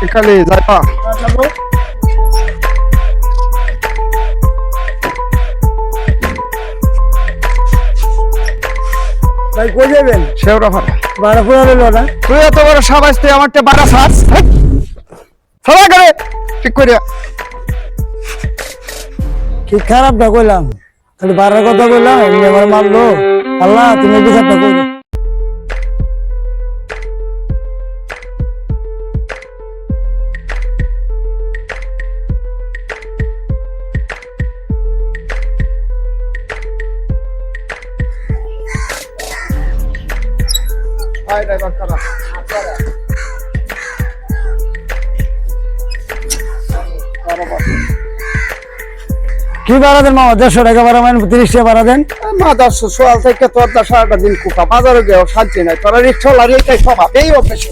এখানে যাইবা ভাই কই যাবেন? শেওড়া ভাড়া ভাড়া পুরা হলো না? তুই এত বড় সাবাইতে আমারটা বাড়া সাজ সবাই করে ঠিক করিয়া কি খারাপটা কইলাম, খালি ভাড়ার কথা কইলাম, এমনি আমার মারলো। আল্লাহ তুমি বিচারটা করো। কি ভাড়া দেন মামা? 150 টাকা ভাড়া, মানে 30 টাকা ভাড়া দেন। মাদার সোয়াল থেকে তোর দা সারাটা দিন কুপা বাজারে গিয়ে শান্তি নাই তোরা রিক্সা লাগিয়ে এটাই স্বভাব এই অভ্যাসে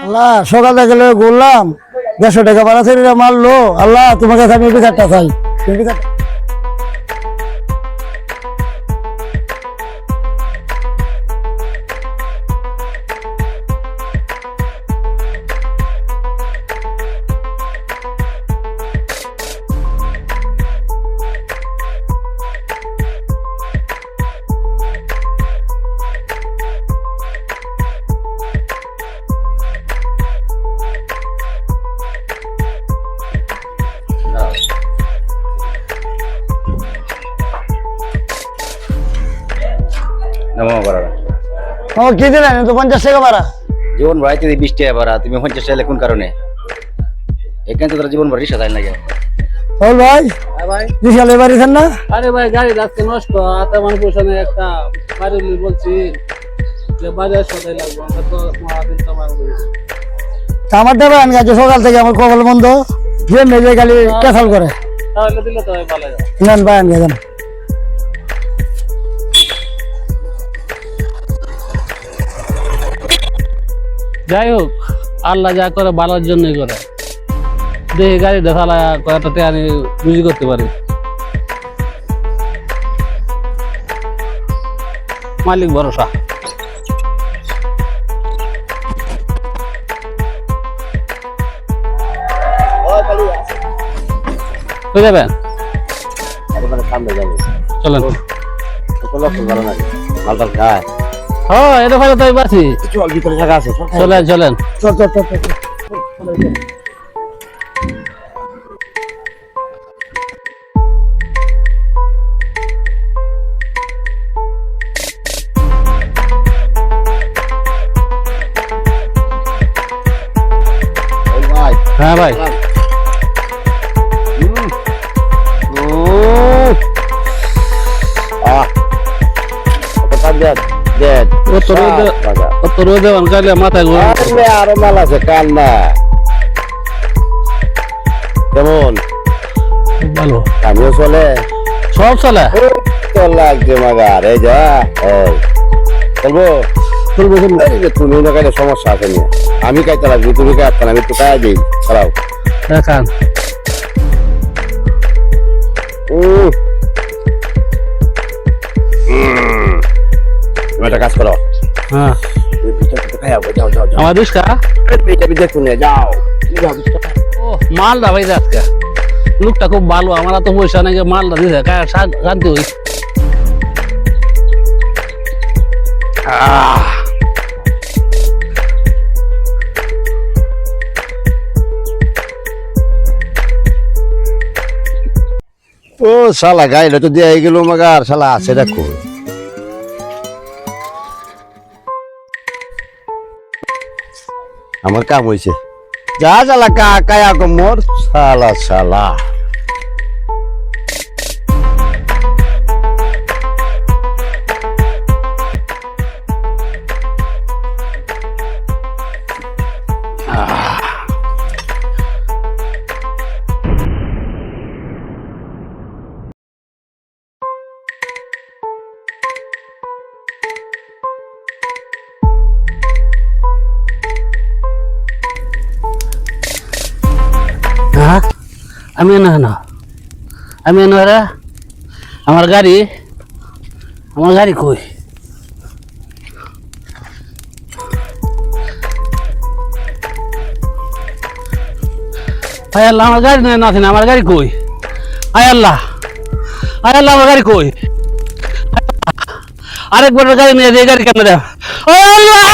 আল্লাহ সকাল থেকে ঘুরলাম, 150 টাকা ভাড়া ছেড়ে মারলো। আল্লাহ তোমার কাছে আমি বিচারটা চাই, তুমি বিচারটা। ও কি দিলেন? তো 50 টাকা ভাড়া। জীবন ভাড়াইতে 20 টাকা ভাড়া, তুমি 50 টাকা কোন কারণে? এখানে তো তোরা জীবন ভর রিক্সা চাই লাগে। বল ভাই, ভাই বিশাল এবারিছেন না? আরে ভাই গাড়ি যাচ্ছে নষ্ট, হাতে আমার পয়সা নেই, একটা বাড়ি বলছি যে বাড়ি আসতে লাগবে, আমরা তো মহাদিন তো আমার আমার দেবে আন গেছে সকাল থেকে, আমার কপাল বন্ধ, যে মেজে খালি ক্যাসাল করে। তাহলে দিলে তো ভাই ভালো হয়। নেন ভাই আন গেছেন। যাই হোক, আল্লাহ যা করে ভালোর জন্যই করে। দেখি গাড়ি দেখালা কয়টাতে আমি বুঝি করতে পারি। মালিক ভরসা। বুঝে যাবেন? চলেন। হ্যাঁ, এটা ভালো তাই বাসি। চলেন চলেন। চল চল চল চল। হ্যাঁ ভাই, রোদে কালে মাথায় আরো মাল আছে কান্না কেমন ভালো, আমিও চলে সব চলে। তোর লাগছে মাগার এই যা চলবো তুমি না কাইলে সমস্যা আছে নিয়ে আমি কাইতে লাগবি, তুমি কাটতে না, আমি তো কাজ দিই খারাপ দেখান। একটা কাজ করো, হ্যাঁ আমার রিস্কা দেখুন যাও ও মালটা ভাই আজকে লোকটা খুব ভালো, আমার তো পয়সা নাকি মালটা দিছে শান্তি হই। ও শালা গাইলে তো দিয়ে গেল মাগার শালা আছে দেখো আমার কাম হয়েছে যা শালা কায়া কো মোর শালা শালা আমি না আমি রে আমার গাড়ি কই আয় আল্লাহ আমার গাড়ি না আছে না, আমার গাড়ি কই? আয় আল্লাহ, আয় আল্লাহ আমার গাড়ি কই? আরেকবার গাড়ি নিয়ে যে গাড়ি কেন দেয়? আয় আল্লাহ!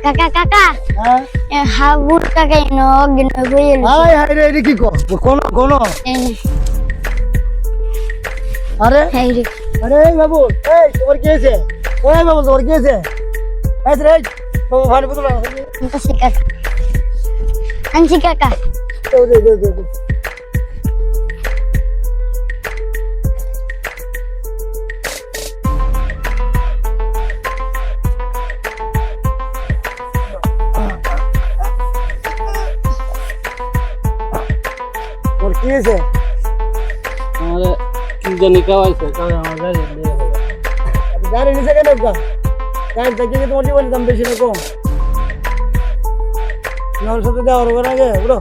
Kakak, kakak. হ্যাঁ Habur kakak ino gino gue high high রে এটা কি কো কোন কোন ini. আরে Hai dik. আরে বাবু এই তোমার কি হয়েছে ওই বাবু তোমার কি হয়েছে এই রে বাবু ভালো বুঝলো Entah si kakak. Anci kakak. তো দে দে দে তোর কি হয়েছে আমার কি জানি কাওয়াইছে, আমার গাড়ি নিয়ে গেল। আপনি গাড়ি নিচে কেন গা গাড়ি থেকে কি তোমার জীবনের দাম বেশি না কম নর সাথে দেওয়ার হবে না গে বুড়ো